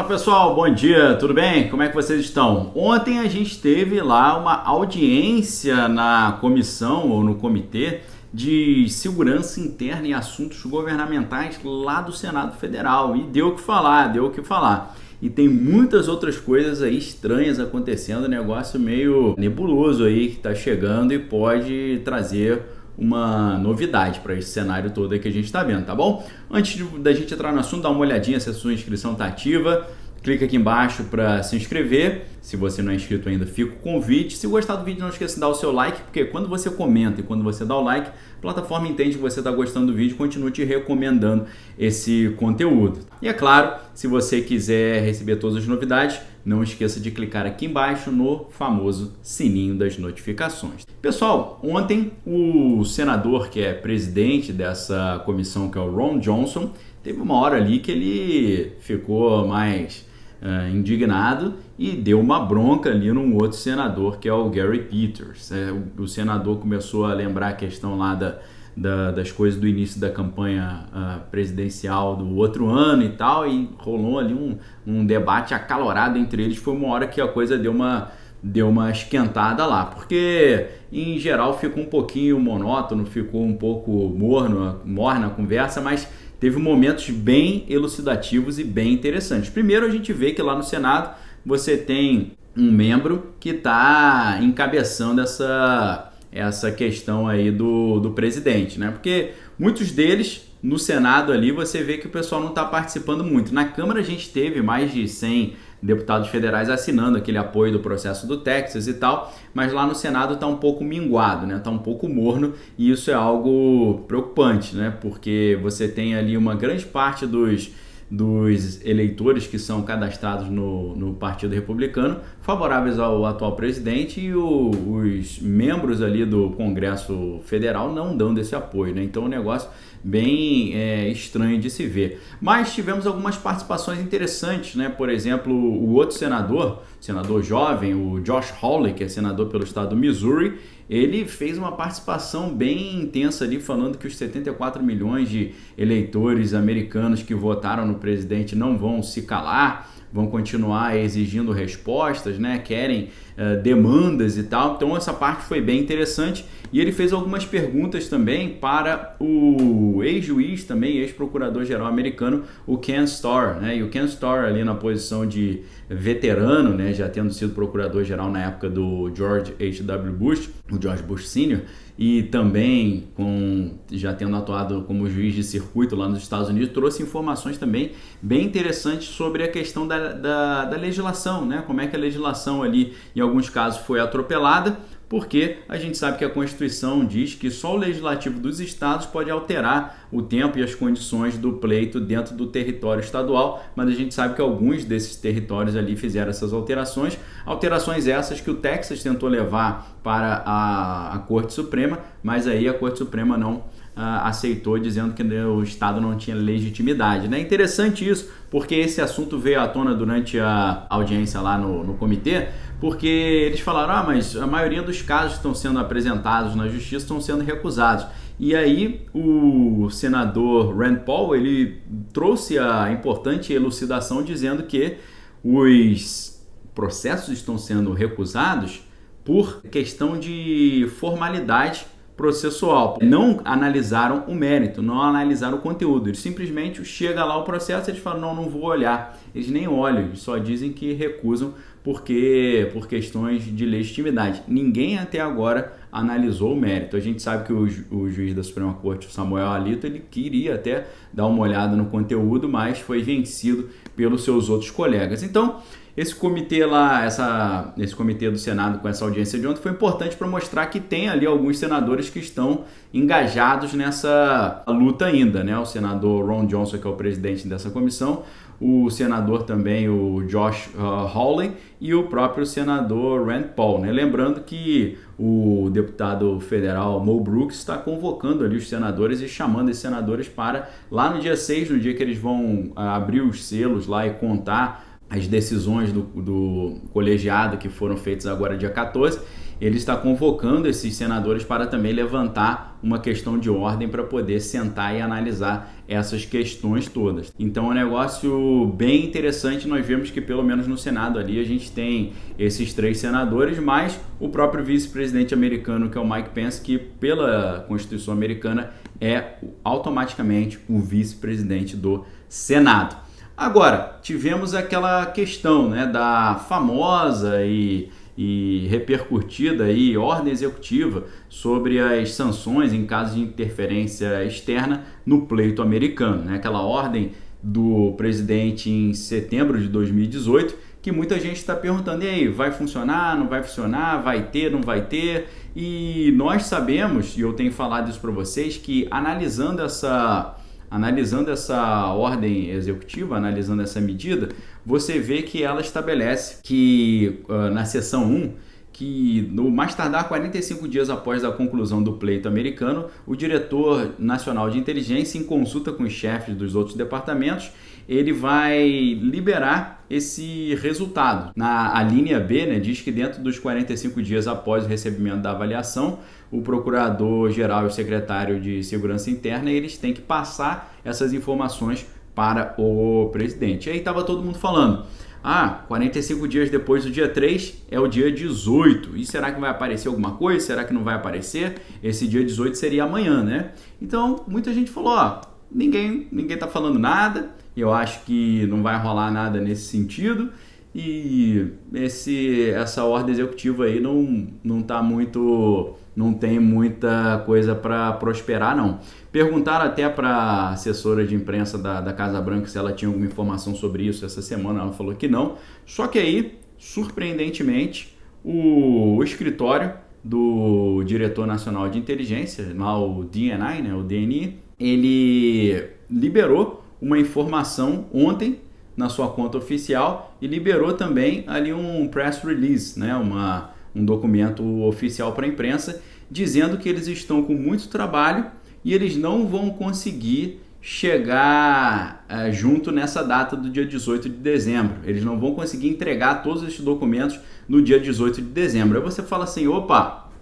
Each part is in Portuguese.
Pessoal, bom dia, tudo bem? Como é que vocês estão? Ontem a gente teve lá uma audiência na comissão ou no comitê de segurança interna e assuntos governamentais lá do Senado Federal e deu o que falar. E tem muitas outras coisas aí estranhas acontecendo, negócio meio nebuloso aí que está chegando e pode trazer uma novidade para esse cenário todo aí que a gente está vendo, tá bom? Antes da gente entrar no assunto, dá uma olhadinha se a sua inscrição está ativa. Clica aqui embaixo para se inscrever. Se você não é inscrito ainda, fica o convite. Se gostar do vídeo, não esqueça de dar o seu like, porque quando você comenta e quando você dá o like, a plataforma entende que você está gostando do vídeo e continua te recomendando esse conteúdo. E é claro, se você quiser receber todas as novidades, não esqueça de clicar aqui embaixo no famoso sininho das notificações. Pessoal, ontem o senador que é presidente dessa comissão, que é o Ron Johnson, teve uma hora ali que ele ficou mais indignado e deu uma bronca ali num outro senador, que é o Gary Peters. O senador começou a lembrar a questão lá das coisas do início da campanha presidencial do outro ano e tal, e rolou ali um debate acalorado entre eles. Foi uma hora que a coisa deu uma esquentada lá, porque em geral ficou um pouquinho monótono, ficou um pouco morna a conversa, mas teve momentos bem elucidativos e bem interessantes. Primeiro, a gente vê que lá no Senado você tem um membro que está encabeçando essa questão aí do presidente, né? Porque muitos deles no Senado ali você vê que o pessoal não está participando muito. Na Câmara a gente teve mais de 100 deputados federais assinando aquele apoio do processo do Texas e tal, mas lá no Senado está um pouco minguado, né? Está um pouco morno, e isso é algo preocupante, né? Porque você tem ali uma grande parte dos eleitores que são cadastrados no Partido Republicano favoráveis ao atual presidente, e os membros ali do Congresso Federal não dão desse apoio, né? Então o negócio bem estranho de se ver. Mas tivemos algumas participações interessantes, né? Por exemplo, o outro senador jovem, o Josh Hawley, que é senador pelo estado do Missouri, ele fez uma participação bem intensa ali, falando que os 74 milhões de eleitores americanos que votaram no presidente não vão se calar, vão continuar exigindo respostas, né? Querem demandas e tal. Então essa parte foi bem interessante. E ele fez algumas perguntas também para o ex-juiz, também ex-procurador-geral americano, o Ken Starr, né? E o Ken Starr ali na posição de veterano, né? Já tendo sido procurador-geral na época do George H.W. Bush, o George Bush Sr., e também já tendo atuado como juiz de circuito lá nos Estados Unidos, trouxe informações também bem interessantes sobre a questão da legislação, né? Como é que a legislação ali, em alguns casos, foi atropelada, porque a gente sabe que a Constituição diz que só o legislativo dos estados pode alterar o tempo e as condições do pleito dentro do território estadual, mas a gente sabe que alguns desses territórios ali fizeram essas alterações essas que o Texas tentou levar para a Corte Suprema, mas aí a Corte Suprema não aceitou, dizendo que o Estado não tinha legitimidade, né? Interessante isso, porque esse assunto veio à tona durante a audiência lá no comitê, porque eles falaram, mas a maioria dos casos que estão sendo apresentados na justiça estão sendo recusados. E aí o senador Rand Paul, ele trouxe a importante elucidação, dizendo que os processos estão sendo recusados por questão de formalidade processual. Não analisaram o mérito, não analisaram o conteúdo. Eles simplesmente chega lá o processo e eles falam, não vou olhar. Eles nem olham, eles só dizem que recusam por questões de legitimidade. Ninguém até agora analisou o mérito. A gente sabe que o juiz da Suprema Corte, o Samuel Alito, ele queria até dar uma olhada no conteúdo, mas foi vencido pelos seus outros colegas. Então, esse comitê lá, esse comitê do Senado com essa audiência de ontem foi importante para mostrar que tem ali alguns senadores que estão engajados nessa luta ainda, né? O senador Ron Johnson, que é o presidente dessa comissão, o senador também, o Josh Hawley, e o próprio senador Rand Paul, né? Lembrando que o deputado federal Mo Brooks está convocando ali os senadores e chamando esses senadores para, lá no dia 6, no dia que eles vão abrir os selos lá e contar as decisões do colegiado que foram feitas agora dia 14, ele está convocando esses senadores para também levantar uma questão de ordem para poder sentar e analisar essas questões todas. Então é um negócio bem interessante. Nós vemos que pelo menos no Senado ali a gente tem esses 3 senadores, mais o próprio vice-presidente americano, que é o Mike Pence, que pela Constituição americana é automaticamente o vice-presidente do Senado. Agora, tivemos aquela questão, né, da famosa e repercutida aí, ordem executiva sobre as sanções em caso de interferência externa no pleito americano, né? Aquela ordem do presidente em setembro de 2018, que muita gente está perguntando, e aí, vai funcionar, não vai funcionar, vai ter, não vai ter? E nós sabemos, e eu tenho falado isso para vocês, que analisando essa ordem executiva, analisando essa medida, você vê que ela estabelece que na seção 1, que no mais tardar 45 dias após a conclusão do pleito americano, o diretor nacional de inteligência, em consulta com os chefes dos outros departamentos, ele vai liberar esse resultado. A linha B, né, diz que dentro dos 45 dias após o recebimento da avaliação, o procurador-geral e o secretário de Segurança Interna, eles têm que passar essas informações para o presidente. E aí estava todo mundo falando, 45 dias depois do dia 3 é o dia 18. E será que vai aparecer alguma coisa? Será que não vai aparecer? Esse dia 18 seria amanhã, né? Então, muita gente falou, ninguém tá falando nada. Eu acho que não vai rolar nada nesse sentido. E essa ordem executiva aí não tem muita coisa para prosperar, não. Perguntaram até para a assessora de imprensa da Casa Branca se ela tinha alguma informação sobre isso essa semana, ela falou que não. Só que aí, surpreendentemente, o escritório do diretor nacional de inteligência, lá o DNI, né, o DNI, ele liberou uma informação ontem na sua conta oficial e liberou também ali um press release, né, um documento oficial para a imprensa, dizendo que eles estão com muito trabalho e eles não vão conseguir chegar junto nessa data do dia 18 de dezembro. Eles não vão conseguir entregar todos esses documentos no dia 18 de dezembro. Aí você fala assim,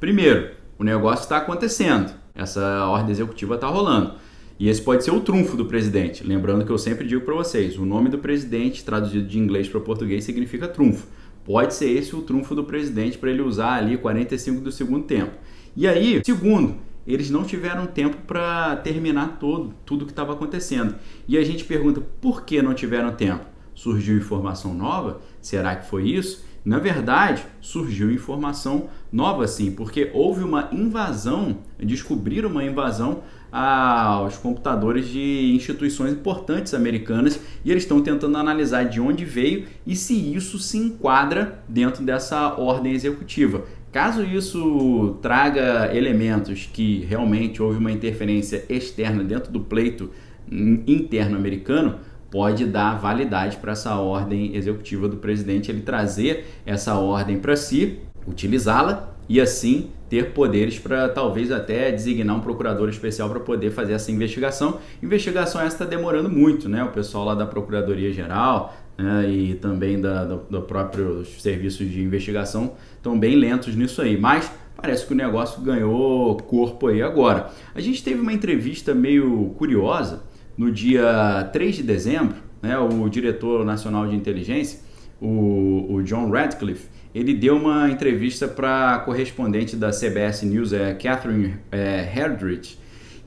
primeiro, o negócio está acontecendo, essa ordem executiva está rolando. E esse pode ser o trunfo do presidente. Lembrando que eu sempre digo para vocês, o nome do presidente, traduzido de inglês para português, significa trunfo. Pode ser esse o trunfo do presidente para ele usar ali 45 do segundo tempo. E aí, segundo, eles não tiveram tempo para terminar tudo que estava acontecendo. E a gente pergunta, por que não tiveram tempo? Surgiu informação nova? Será que foi isso? Na verdade, surgiu informação nova sim, porque houve uma invasão, descobriram uma invasão aos computadores de instituições importantes americanas e eles estão tentando analisar de onde veio e se isso se enquadra dentro dessa ordem executiva. Caso isso traga elementos que realmente houve uma interferência externa dentro do pleito interno americano, pode dar validade para essa ordem executiva do presidente, ele trazer essa ordem para si, utilizá-la e assim ter poderes para talvez até designar um procurador especial para poder fazer essa investigação. Investigação essa está demorando muito, né? O pessoal lá da Procuradoria-Geral, né, e também do próprio serviços de investigação estão bem lentos nisso aí, mas parece que o negócio ganhou corpo aí agora. A gente teve uma entrevista meio curiosa no dia 3 de dezembro, né, o diretor nacional de inteligência, o John Radcliffe, ele deu uma entrevista para a correspondente da CBS News, Catherine Herdrich,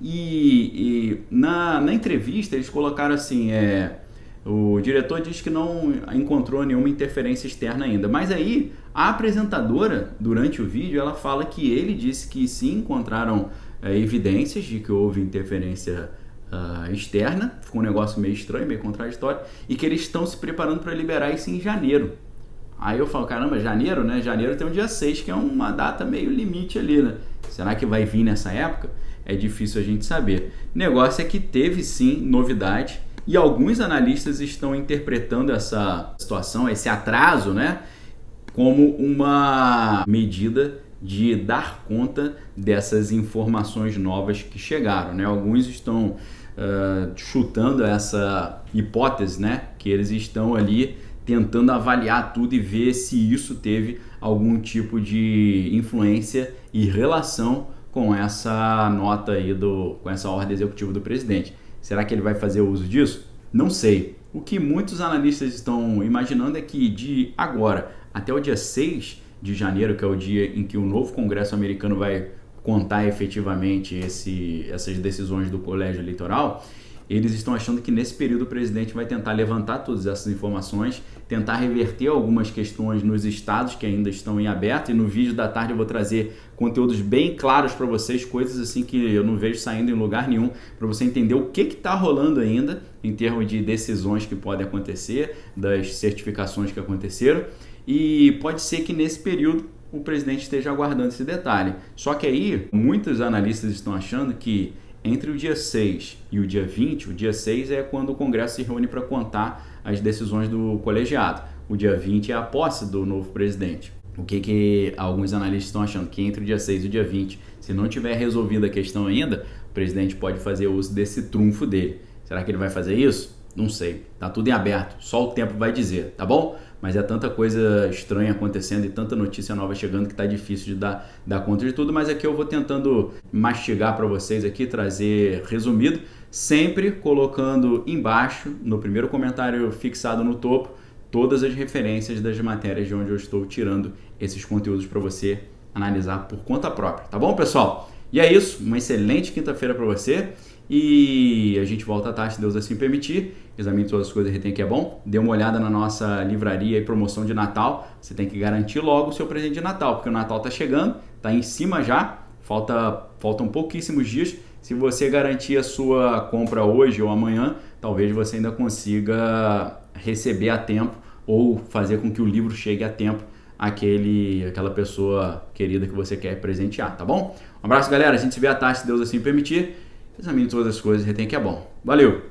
e na entrevista eles colocaram assim, o diretor diz que não encontrou nenhuma interferência externa ainda, mas aí a apresentadora, durante o vídeo, ela fala que ele disse que sim, encontraram evidências de que houve interferência externa, ficou um negócio meio estranho, meio contraditório, e que eles estão se preparando para liberar isso em janeiro. Aí eu falo, caramba, janeiro, né? Janeiro tem o dia 6, que é uma data meio limite ali, né? Será que vai vir nessa época? É difícil a gente saber. O negócio é que teve sim novidade e alguns analistas estão interpretando essa situação, esse atraso, né, como uma medida de dar conta dessas informações novas que chegaram, né? Alguns estão chutando essa hipótese, né, que eles estão ali tentando avaliar tudo e ver se isso teve algum tipo de influência e relação com essa nota aí, com essa ordem executiva do presidente. Será que ele vai fazer uso disso? Não sei. O que muitos analistas estão imaginando é que de agora até o dia 6 de janeiro, que é o dia em que o novo Congresso americano vai contar efetivamente essas decisões do colégio eleitoral, eles estão achando que nesse período o presidente vai tentar levantar todas essas informações, tentar reverter algumas questões nos estados que ainda estão em aberto, e no vídeo da tarde eu vou trazer conteúdos bem claros para vocês, coisas assim que eu não vejo saindo em lugar nenhum, para você entender o que está rolando ainda em termos de decisões que podem acontecer, das certificações que aconteceram, e pode ser que nesse período o presidente esteja aguardando esse detalhe. Só que aí, muitos analistas estão achando que entre o dia 6 e o dia 20, o dia 6 é quando o Congresso se reúne para contar as decisões do colegiado. O dia 20 é a posse do novo presidente. O que alguns analistas estão achando? Que entre o dia 6 e o dia 20, se não tiver resolvida a questão ainda, o presidente pode fazer uso desse trunfo dele. Será que ele vai fazer isso? Não sei. Tá tudo em aberto. Só o tempo vai dizer, tá bom? Mas é tanta coisa estranha acontecendo e tanta notícia nova chegando que tá difícil de dar conta de tudo, mas aqui eu vou tentando mastigar para vocês aqui, trazer resumido, sempre colocando embaixo, no primeiro comentário fixado no topo, todas as referências das matérias de onde eu estou tirando esses conteúdos para você analisar por conta própria, tá bom, pessoal? E é isso, uma excelente quinta-feira para você. E a gente volta à tarde, se Deus assim permitir. Examine todas as coisas que tem que é bom. Dê uma olhada na nossa livraria e promoção de Natal. Você tem que garantir logo o seu presente de Natal, porque o Natal está chegando, está em cima já. Faltam pouquíssimos dias. Se você garantir a sua compra hoje ou amanhã, talvez você ainda consiga receber a tempo ou fazer com que o livro chegue a tempo àquela pessoa querida que você quer presentear, tá bom? Um abraço, galera. A gente se vê à tarde, se Deus assim permitir. Examine todas as coisas e retém que é bom. Valeu!